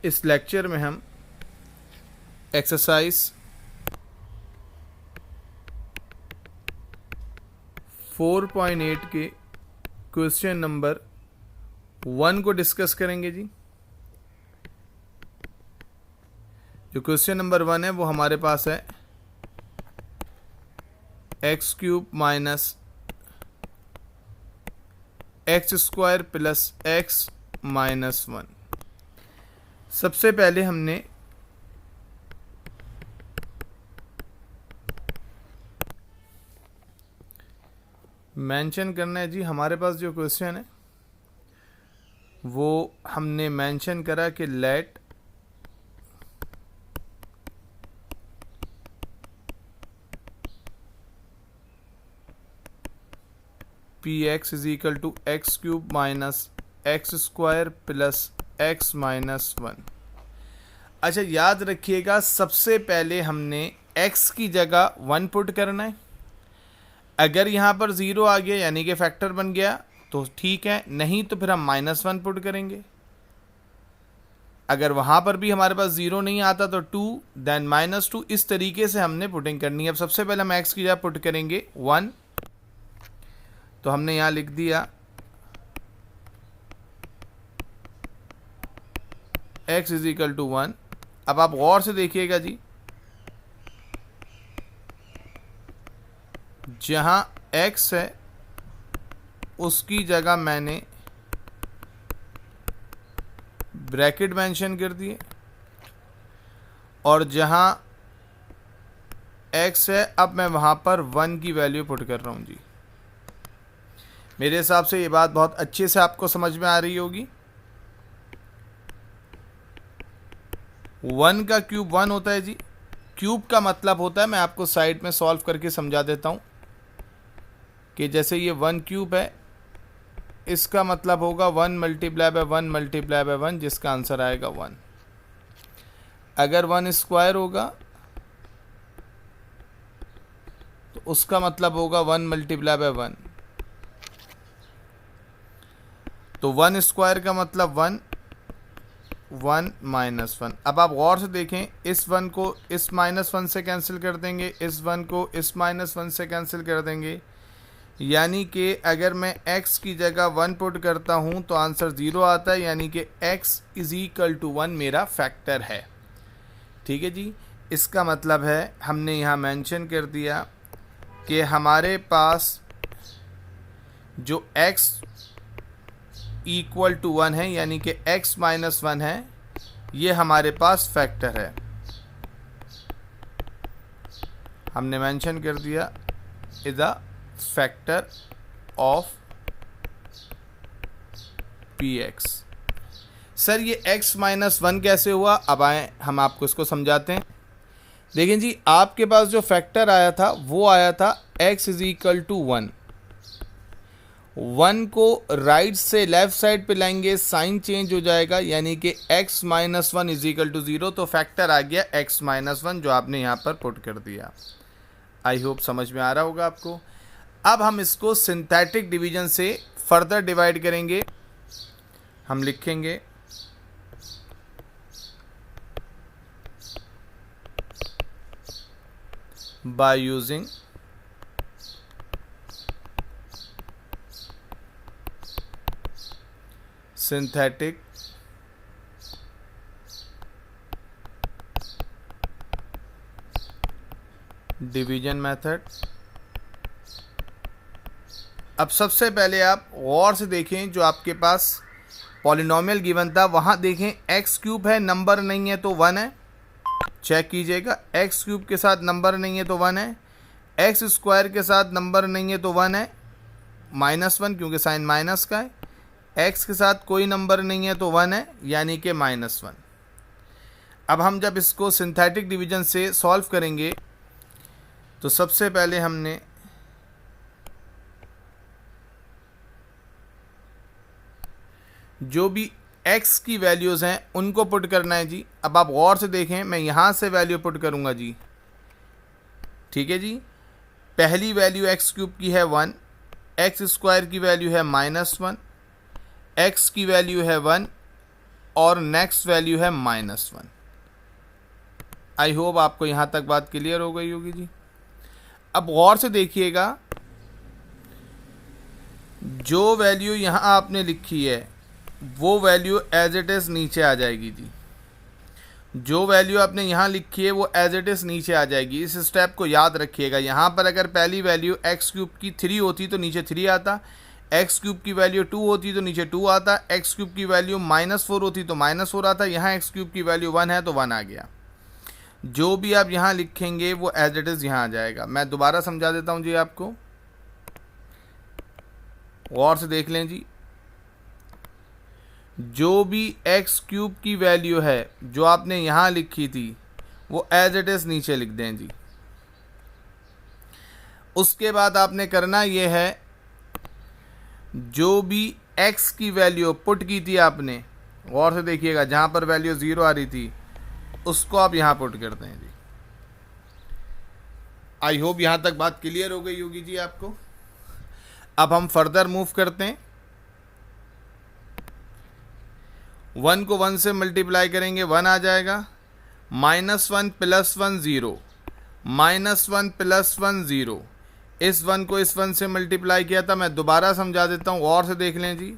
इस लेक्चर में हम एक्सरसाइज 4.8 के क्वेश्चन नंबर 1 को डिस्कस करेंगे जी। जो क्वेश्चन नंबर 1 है वो हमारे पास है x cube minus x square plus x minus 1। सबसे पहले हमने मेंशन करना है जी, हमारे पास जो क्वेश्चन है वो हमने मेंशन करा कि let p x is equal to x cube minus x square plus x minus 1। अच्छा, याद रखिएगा सबसे पहले हमने x की जगह 1 पुट करना है। अगर यहाँ पर 0 आ गया यानी कि फैक्टर बन गया तो ठीक है, नहीं तो फिर हम -1 पुट करेंगे। अगर वहाँ पर भी हमारे पास 0 नहीं आता तो 2 देन -2, इस तरीके से हमने पुटिंग करनी है। अब सबसे पहले हम x की जगह पुट करेंगे 1, तो हमने यहाँ लिख दिया x इज इक्वल टू 1। अब आप गौर से देखिएगा जी, जहाँ x है उसकी जगह मैंने ब्रैकेट मेंशन कर दिए, और जहाँ x है अब मैं वहाँ पर 1 की वैल्यू पुट कर रहा हूँ जी। मेरे हिसाब से ये बात बहुत अच्छे से आपको समझ में आ रही होगी। 1 का क्यूब 1 होता है जी। क्यूब का मतलब होता है, मैं आपको साइड में सॉल्व करके समझा देता हूँ कि जैसे ये 1 क्यूब है, इसका मतलब होगा 1 मल्टीप्लाई बाय 1 मल्टीप्लाई बाय 1, जिसका आंसर आएगा 1। अगर 1 स्क्वायर होगा तो उसका मतलब होगा 1 मल्टीप्लाई बाय 1, तो 1 स्क्वायर का मतलब 1, 1 माइनस 1। अब आप गौर से देखें, इस 1 को इस -1 से कैंसिल कर देंगे, इस 1 को इस -1 से कैंसिल कर देंगे, यानी कि अगर मैं x की जगह 1 पुट करता हूं तो आंसर 0 आता है, यानी कि x इज इक्वल टू 1 मेरा फैक्टर है। ठीक है जी, इसका मतलब है हमने यहाँ मेंशन कर दिया कि हमारे पास जो x इक्वल टू 1 है, यानी कि x माइनस 1 है, ये हमारे पास फैक्टर है। हमने मेंशन कर दिया is a factor of px। Sir ये x माइनस 1 कैसे हुआ? अब आए हम आपको इसको समझाते हैं। देखिए जी, आपके पास जो फैक्टर आया था वो आया था x इज इक्वल टू 1। 1 को राइट से लेफ्ट साइड पे लाएंगे, साइन चेंज हो जाएगा, यानी कि x minus 1 is equal to 0, तो फैक्टर आ गया x माइनस 1, जो आपने यहाँ पर पुट कर दिया। आई होप समझ में आ रहा होगा आपको। अब हम इसको सिंथेटिक डिवीजन से फर्दर डिवाइड करेंगे। हम लिखेंगे by using synthetic division method. अब सबसे पहले आप गौर से देखें, जो आपके पास पॉलिनोमियल गिवन था वहाँ देखें एक्स क्यूब है, नंबर नहीं है तो 1 है। चेक कीजिएगा, एक्स क्यूब के साथ नंबर नहीं है तो 1 है, एक्स स्क्वायर के साथ नंबर नहीं है तो 1 है, -1 क्योंकि साइन माइनस का है, एक्स के साथ कोई नंबर नहीं है तो 1 है, यानी कि -1। अब हम जब इसको सिंथेटिक डिवीजन से सॉल्व करेंगे तो सबसे पहले हमने जो भी x की वैल्यूज़ हैं उनको पुट करना है जी। अब आप गौर से देखें, मैं यहाँ से वैल्यू पुट करूँगा जी। ठीक है जी, पहली वैल्यू एक्स क्यूब की है 1, एक्स स्क्वायर की वैल्यू है -1, एक्स की वैल्यू है 1, और नेक्स्ट वैल्यू है -1। आई होप आपको यहाँ तक बात क्लियर हो गई होगी जी। अब गौर से देखिएगा, जो वैल्यू यहाँ आपने लिखी है वो वैल्यू एज इट इज़ नीचे आ जाएगी जी। जो वैल्यू आपने यहाँ लिखी है वो एज इट इज़ नीचे आ जाएगी। इस स्टेप को याद रखिएगा। यहाँ पर अगर पहली वैल्यू एक्स क्यूब की 3 होती तो नीचे 3 आता, एक्स क्यूब की वैल्यू 2 होती तो नीचे 2 आता, एक्स क्यूब की वैल्यू -4 होती तो -4 आता। यहाँ एक्स क्यूब की वैल्यू 1 है तो 1 आ गया। जो भी आप यहाँ लिखेंगे वो एज इट इज़ यहाँ आ जाएगा। मैं दोबारा समझा देता हूँ जी आपको, गौर से देख लें जी। जो भी एक्स क्यूब की वैल्यू है जो आपने यहाँ लिखी थी वो एज इट इज़ नीचे लिख दें जी। उसके बाद आपने करना ये है, जो भी एक्स की वैल्यू पुट की थी आपने, गौर से देखिएगा, जहाँ पर वैल्यू 0 आ रही थी उसको आप यहाँ पुट करते हैं जी। आई होप यहाँ तक बात क्लियर हो गई होगी जी आपको। अब हम फर्दर मूव करते हैं। 1 को 1 से मल्टीप्लाई करेंगे 1 आ जाएगा। -1 + 1 0, -1 + 1 0। इस 1 को इस 1 से मल्टीप्लाई किया था। मैं दोबारा समझा देता हूँ, गौर से देख लें जी।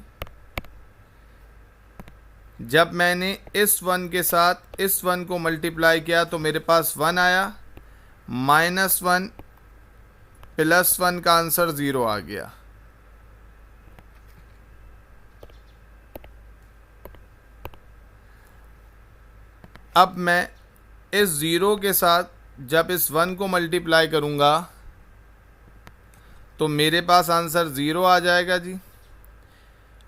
जब मैंने इस 1 के साथ इस 1 को मल्टीप्लाई किया तो मेरे पास 1 आया, -1 + 1 का आंसर 0 आ गया। अब मैं इस 0 के साथ जब इस 1 को मल्टीप्लाई करूँगा तो मेरे पास आंसर 0 आ जाएगा जी।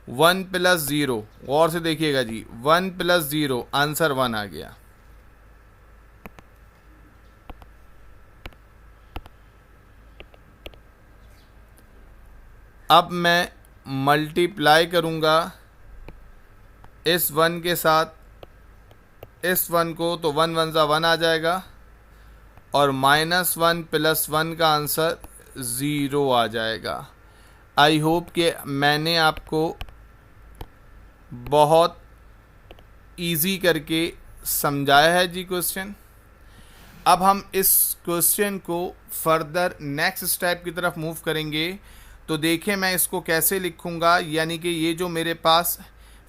1 + 0, गौर से देखिएगा जी, 1 + 0 आंसर 1 आ गया। अब मैं मल्टीप्लाई करूँगा इस 1 के साथ इस 1 को, तो 1 1 = 1 आ जाएगा और -1 + 1 का आंसर 0 आ जाएगा। आई होप कि मैंने आपको बहुत इजी करके समझाया है जी क्वेश्चन। अब हम इस क्वेश्चन को फर्दर नेक्स्ट स्टेप की तरफ मूव करेंगे। तो देखिए मैं इसको कैसे लिखूँगा, यानी कि ये जो मेरे पास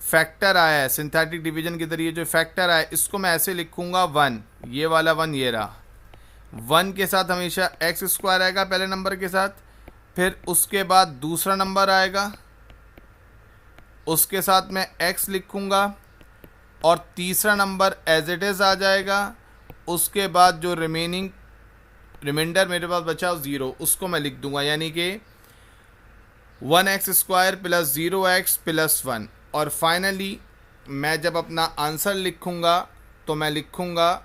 फैक्टर आया है सिंथेटिक डिवीजन के जरिए, जो फैक्टर आया है इसको मैं ऐसे लिखूँगा 1, ये वाला 1 ये रहा। 1 के साथ हमेशा x² आएगा पहले नंबर के साथ, फिर उसके बाद दूसरा नंबर आएगा, उसके साथ मैं x लिखूँगा और तीसरा नंबर एज इट इज़ आ जाएगा। उसके बाद जो रिमाइंडर मेरे पास बचा 0, उसको मैं लिख दूँगा, यानी कि 1x² + 0x + 1। और फाइनली मैं जब अपना आंसर लिखूँगा तो मैं लिखूँगा,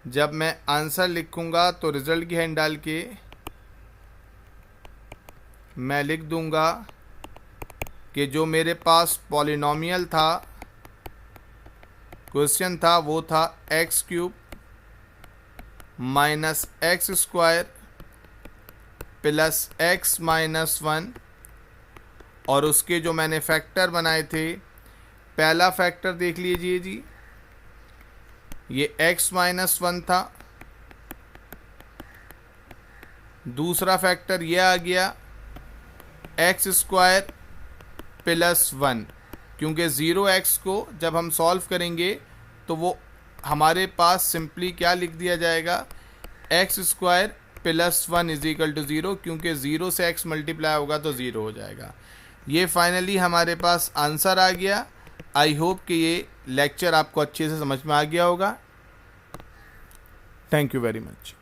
जब मैं आंसर लिखूँगा तो रिज़ल्ट की हैंड डाल के मैं लिख दूँगा कि जो मेरे पास पॉलिनोमियल था, क्वेश्चन था, वो था x³ - x² + x - 1। और उसके जो मैंने फैक्टर बनाए थे, पहला फैक्टर देख लीजिए जी, ये x - 1 था। दूसरा फैक्टर ये आ गया x² + 1, क्योंकि 0x को जब हम सॉल्व करेंगे तो वो हमारे पास सिंपली क्या लिख दिया जाएगा, x² + 1 = 0, क्योंकि 0 से x मल्टीप्लाई होगा तो 0 हो जाएगा। ये फाइनली हमारे पास आंसर आ गया। आई होप कि ये लेक्चर आपको अच्छे से समझ में आ गया होगा। Thank you very much.